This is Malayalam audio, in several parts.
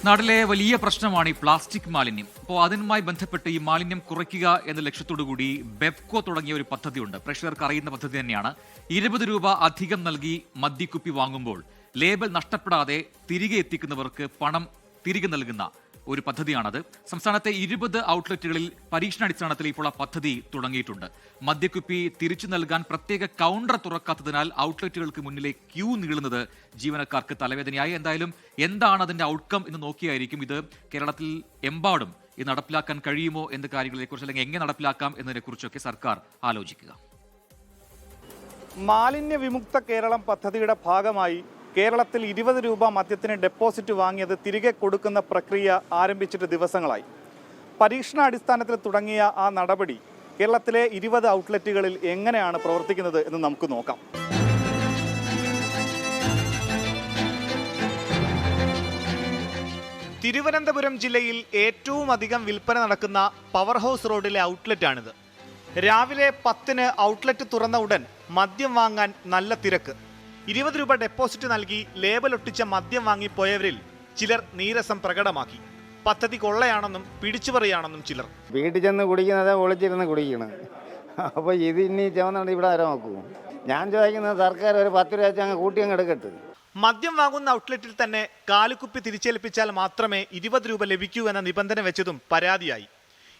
നാട്ടിലെ വലിയ പ്രശ്നമാണ് ഈ പ്ലാസ്റ്റിക് മാലിന്യം. അപ്പോൾ അതുമായി ബന്ധപ്പെട്ട് ഈ മാലിന്യം കുറയ്ക്കുക എന്ന ലക്ഷ്യത്തോടുകൂടി ബെവ്കോ തുടങ്ങിയ ഒരു പദ്ധതിയുണ്ട്. പ്രേക്ഷകർക്ക് അറിയുന്ന പദ്ധതി തന്നെയാണ്. 20 രൂപ അധികം നൽകി മദ്യക്കുപ്പി വാങ്ങുമ്പോൾ ലേബൽ നഷ്ടപ്പെടാതെ തിരികെ എത്തിക്കുന്നവർക്ക് പണം തിരികെ നൽകുന്ന ഒരു പദ്ധതിയാണത്. സംസ്ഥാനത്തെ 20 ഔട്ട്ലെറ്റുകളിൽ പരീക്ഷണാടിസ്ഥാനത്തിൽ ഇപ്പോൾ ആ പദ്ധതി തുടങ്ങിയിട്ടുണ്ട്. മദ്യക്കുപ്പി തിരിച്ചു നൽകാൻ പ്രത്യേക കൗണ്ടർ തുറക്കാത്തതിനാൽ ഔട്ട്ലെറ്റുകൾക്ക് മുന്നിലെ ക്യൂ നീളുന്നത് ജീവനക്കാർക്ക് തലവേദനയായി. എന്തായാലും എന്താണ് അതിന്റെ ഔട്ട്കം എന്ന് നോക്കിയായിരിക്കും ഇത് കേരളത്തിൽ എമ്പാടും ഇത് നടപ്പിലാക്കാൻ കഴിയുമോ എന്ന കാര്യങ്ങളെക്കുറിച്ച്, അല്ലെങ്കിൽ എങ്ങനെ നടപ്പിലാക്കാം എന്നതിനെക്കുറിച്ചൊക്കെ സർക്കാർ ആലോചിക്കുക. മാലിന്യ വിമുക്ത കേരളം പദ്ധതിയുടെ ഭാഗമായി കേരളത്തിൽ 20 രൂപ മദ്യത്തിന് ഡെപ്പോസിറ്റ് വാങ്ങിയത് തിരികെ കൊടുക്കുന്ന പ്രക്രിയ ആരംഭിച്ചിട്ട് ദിവസങ്ങളായി. പരീക്ഷണാടിസ്ഥാനത്തിൽ തുടങ്ങിയ ആ നടപടി കേരളത്തിലെ 20 ഔട്ട്ലെറ്റുകളിൽ എങ്ങനെയാണ് പ്രവർത്തിക്കുന്നത് എന്ന് നമുക്ക് നോക്കാം. തിരുവനന്തപുരം ജില്ലയിൽ ഏറ്റവും അധികം വിൽപ്പന നടക്കുന്ന പവർ ഹൗസ് റോഡിലെ ഔട്ട്ലെറ്റാണിത്. രാവിലെ 10-ന് ഔട്ട്ലെറ്റ് തുറന്ന ഉടൻ മദ്യം വാങ്ങാൻ നല്ല തിരക്ക്. 20 രൂപ ഡെപ്പോസിറ്റ് നൽകി ലേബൽ ഒട്ടിച്ച മദ്യം വാങ്ങിപ്പോയവരിൽ ചിലർ നീരസം പ്രകടമാക്കി. പദ്ധതി കൊള്ളയാണെന്നും പിടിച്ചുപറിയാണെന്നും ചിലർ. വീട്ടിൽ ചെന്ന് കുടിക്കുന്നത് ഒളിച്ചിരുന്ന് കുടിക്കണം. അപ്പോൾ ഇത് ഇനി ചെവന്നുകൊണ്ട് ഇവിടെ ആരോ നോക്കൂ. ഞാൻ ചോദിക്കുന്നത് സർക്കാർ ഒരു 10 രൂപ അങ്ങ് കൂട്ടി അങ്ങ് എടുക്കട്ടെ. മദ്യം വാങ്ങുന്ന ഔട്ട്ലെറ്റിൽ തന്നെ കാലുക്കുപ്പി തിരിച്ചേൽപ്പിച്ചാൽ മാത്രമേ 20 രൂപ ലഭിക്കൂ എന്ന നിബന്ധന വെച്ചതും പരാതിയായി.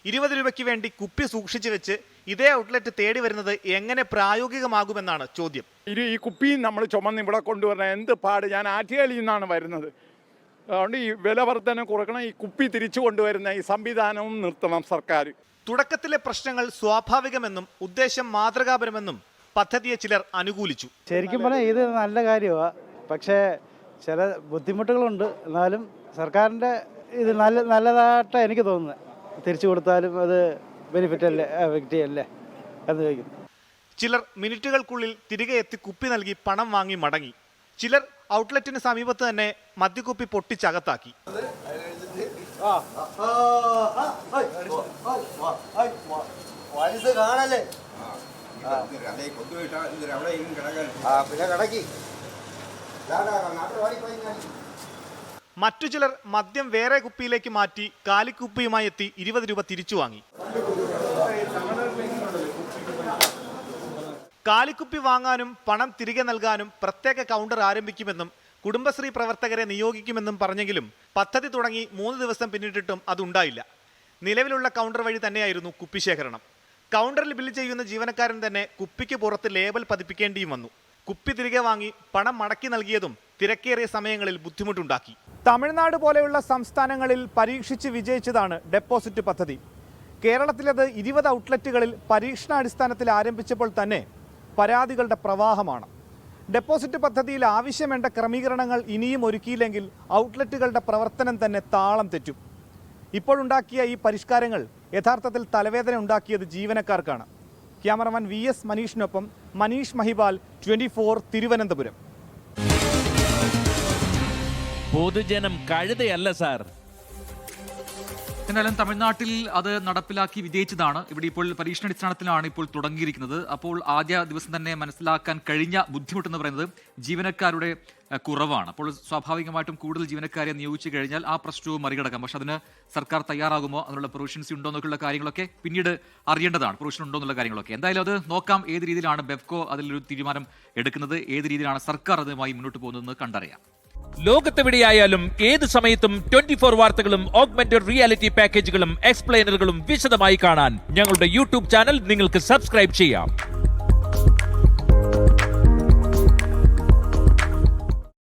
20 രൂപയ്ക്ക് വേണ്ടി കുപ്പി സൂക്ഷിച്ചു വെച്ച് ഇതേ ഔട്ട്ലെറ്റ് തേടി വരുന്നത് എങ്ങനെ പ്രായോഗികമാകുമെന്നാണ് ചോദ്യം. ഈ കുപ്പിയും നമ്മൾ ചുമന്ന് ഇവിടെ കൊണ്ടുവരണം എന്ത് പാട്. ഞാൻ ആറ്റുകാലിൽ നിന്നാണ് വരുന്നത്. അതുകൊണ്ട് ഈ വില വർധന കുറക്കണം. ഈ കുപ്പി തിരിച്ചു കൊണ്ടുവരുന്ന ഈ സംവിധാനവും നിർത്തണം സർക്കാർ. തുടക്കത്തിലെ പ്രശ്നങ്ങൾ സ്വാഭാവികമെന്നും ഉദ്ദേശം മാതൃകാപരമെന്നും പദ്ധതിയെ ചിലർ അനുകൂലിച്ചു. ശരിക്കും പറഞ്ഞാൽ ഇത് നല്ല കാര്യമാണ്. പക്ഷേ ചില ബുദ്ധിമുട്ടുകളുണ്ട്. എന്നാലും സർക്കാരിൻ്റെ ഇത് നല്ലതായിട്ടാണ് എനിക്ക് തോന്നുന്നത്. തിരിച്ചു കൊടുത്താലും അത് ബെനിഫിറ്റ് അല്ലേ, എഫക്റ്റ് അല്ലേ എന്ന് ചോദിക്കുന്നു. ചിലർ മിനിറ്റുകൾക്കുള്ളിൽ തിരികെ എത്തി കുപ്പി നൽകി പണം വാങ്ങി മടങ്ങി. ചിലർ ഔട്ട്ലെറ്റിന് സമീപത്ത് തന്നെ മദ്യക്കുപ്പി പൊട്ടിച്ചകത്താക്കി. മറ്റു ചിലർ മദ്യം വേറെ കുപ്പിയിലേക്ക് മാറ്റി കാലിക്കുപ്പിയുമായി എത്തി 20 രൂപ തിരിച്ചു വാങ്ങി. കാലിക്കുപ്പി വാങ്ങാനും പണം തിരികെ നൽകാനും പ്രത്യേക കൗണ്ടർ ആരംഭിക്കുമെന്നും കുടുംബശ്രീ പ്രവർത്തകരെ നിയോഗിക്കുമെന്നും പറഞ്ഞെങ്കിലും പദ്ധതി തുടങ്ങി 3 ദിവസം പിന്നിട്ടിട്ടും അതുണ്ടായില്ല. നിലവിലുള്ള കൗണ്ടർ വഴി തന്നെയായിരുന്നു കുപ്പി ശേഖരണം. കൗണ്ടറിൽ ബില്ല് ചെയ്യുന്ന ജീവനക്കാരൻ തന്നെ കുപ്പിക്ക് പുറത്ത് ലേബൽ പതിപ്പിക്കേണ്ടിയും വന്നു. കുപ്പി തിരികെ വാങ്ങി പണം മടക്കി നൽകിയതും തിരക്കേറിയ സമയങ്ങളിൽ ബുദ്ധിമുട്ടുണ്ടാക്കി. തമിഴ്നാട് പോലെയുള്ള സംസ്ഥാനങ്ങളിൽ പരീക്ഷിച്ച് വിജയിച്ചതാണ് ഡെപ്പോസിറ്റ് പദ്ധതി. കേരളത്തിലത് 20 ഔട്ട്ലെറ്റുകളിൽ പരീക്ഷണാടിസ്ഥാനത്തിൽ ആരംഭിച്ചപ്പോൾ തന്നെ പരാതികളുടെ പ്രവാഹമാണ്. ഡെപ്പോസിറ്റ് പദ്ധതിയിൽ ആവശ്യം വേണ്ട ക്രമീകരണങ്ങൾ ഇനിയും ഒരുക്കിയില്ലെങ്കിൽ ഔട്ട്ലെറ്റുകളുടെ പ്രവർത്തനം തന്നെ താളം തെറ്റും. ഇപ്പോഴുണ്ടാക്കിയ ഈ പരിഷ്കാരങ്ങൾ യഥാർത്ഥത്തിൽ തലവേദന ഉണ്ടാക്കിയത് ജീവനക്കാർക്കാണ്. ക്യാമറമാൻ VS മനീഷിനൊപ്പം മനീഷ് മഹിപാൽ, 24 തിരുവനന്തപുരം. പൊതുജനം കഴുതയല്ല സാർ. എന്നാലും തമിഴ്നാട്ടിൽ അത് നടപ്പിലാക്കി വിജയിച്ചതാണ്. ഇവിടെ ഇപ്പോൾ പരീക്ഷണാടിസ്ഥാനത്തിലാണ് ഇപ്പോൾ തുടങ്ങിയിരിക്കുന്നത്. അപ്പോൾ ആദ്യ ദിവസം തന്നെ മനസ്സിലാക്കാൻ കഴിഞ്ഞ ബുദ്ധിമുട്ടെന്ന് പറയുന്നത് ജീവനക്കാരുടെ കുറവാണ്. അപ്പോൾ സ്വാഭാവികമായിട്ടും കൂടുതൽ ജീവനക്കാരെ നിയോഗിച്ചു കഴിഞ്ഞാൽ ആ പ്രശ്നവും മറികടക്കാം. പക്ഷെ അതിന് സർക്കാർ തയ്യാറാകുമോ, അതിനുള്ള പ്രൊവിഷൻസ് ഉണ്ടോ എന്നൊക്കെയുള്ള കാര്യങ്ങളൊക്കെ പിന്നീട് അറിയേണ്ടതാണ്. പ്രൊവിഷൻ ഉണ്ടോ എന്നുള്ള കാര്യങ്ങളൊക്കെ എന്തായാലും അത് നോക്കാം. ഏത് രീതിയിലാണ് ബെവ്കോ അതിലൊരു തീരുമാനം എടുക്കുന്നത്, ഏത് രീതിയിലാണ് സർക്കാർ അതുമായി മുന്നോട്ട് പോകുന്നതെന്ന് കണ്ടറിയാം. ലോകത്തെവിടെയായാലും ഏത് സമയത്തും 24 വാർത്തകളും ഓഗ്മെന്റഡ് റിയാലിറ്റി പാക്കേജുകളും എക്സ്പ്ലെയിനറുകളും വിശദമായി കാണാൻ ഞങ്ങളുടെ യൂട്യൂബ് ചാനൽ നിങ്ങൾക്ക് സബ്സ്ക്രൈബ് ചെയ്യാം.